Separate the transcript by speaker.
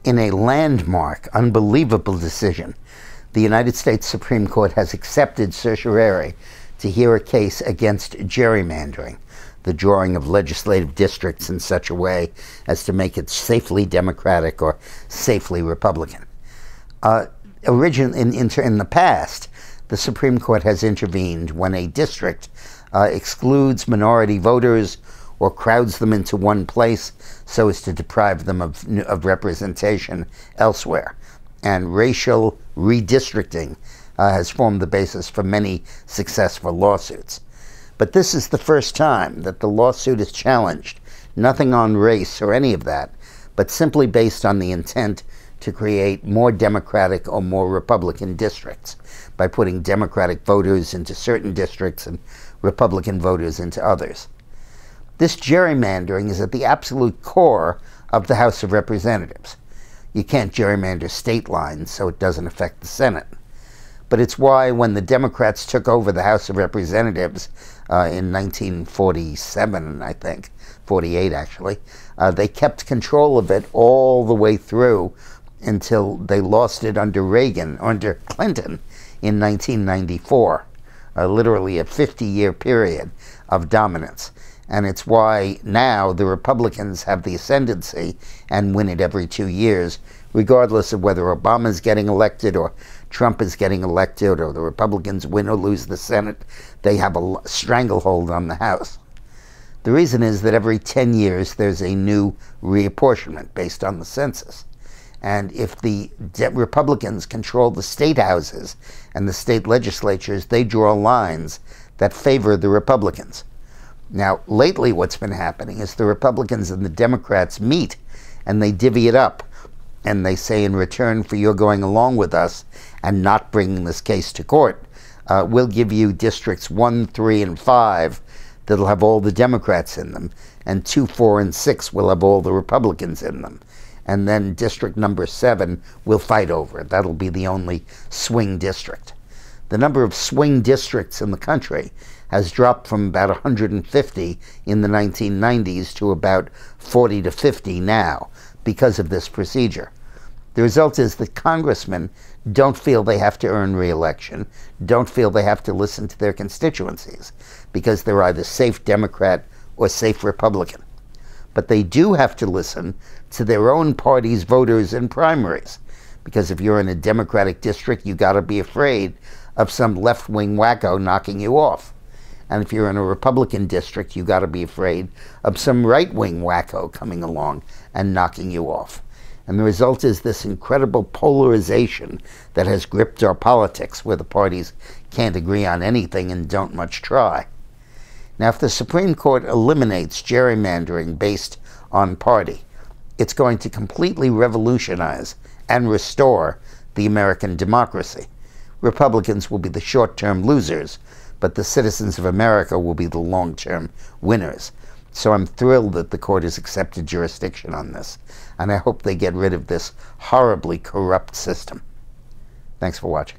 Speaker 1: In a landmark, unbelievable decision, the United States Supreme Court has accepted certiorari to hear a case against gerrymandering, the drawing of legislative districts in such a way as to make it safely Democratic or safely Republican. In the past, the Supreme Court has intervened when a district excludes minority voters or crowds them into one place so as to deprive them of representation elsewhere. And racial redistricting has formed the basis for many successful lawsuits. But this is the first time that the lawsuit is challenged, nothing on race or any of that, but simply based on the intent to create more Democratic or more Republican districts by putting Democratic voters into certain districts and Republican voters into others. This gerrymandering is at the absolute core of the House of Representatives. You can't gerrymander state lines, so it doesn't affect the Senate. But it's why when the Democrats took over the House of Representatives in 1947, I think, 48 actually, they kept control of it all the way through until they lost it under Clinton in 1994. Literally a 50-year period of dominance. And it's why now the Republicans have the ascendancy and win it every 2 years, regardless of whether Obama's getting elected or Trump is getting elected or the Republicans win or lose the Senate. They have a stranglehold on the House. The reason is that every 10 years there's a new reapportionment based on the census. And if the Republicans control the state houses and the state legislatures, they draw lines that favor the Republicans. Now, lately what's been happening is the Republicans and the Democrats meet and they divvy it up. And they say, in return for your going along with us and not bringing this case to court, we'll give you districts 1, 3, and 5 that'll have all the Democrats in them, and 2, 4, and 6 will have all the Republicans in them. And then district number 7 we'll fight over. That'll be the only swing district. The number of swing districts in the country has dropped from about 150 in the 1990s to about 40 to 50 now because of this procedure. The result is that congressmen don't feel they have to earn re-election, don't feel they have to listen to their constituencies, because they're either safe Democrat or safe Republican. But they do have to listen to their own party's voters in primaries, because if you're in a Democratic district, you got to be afraid of some left-wing wacko knocking you off. And if you're in a Republican district, you got to be afraid of some right-wing wacko coming along and knocking you off. And the result is this incredible polarization that has gripped our politics, where the parties can't agree on anything and don't much try. Now, if the Supreme Court eliminates gerrymandering based on party, it's going to completely revolutionize and restore the American democracy. Republicans will be the short-term losers, but the citizens of America will be the long-term winners. So I'm thrilled that the court has accepted jurisdiction on this, and I hope they get rid of this horribly corrupt system. Thanks for watching.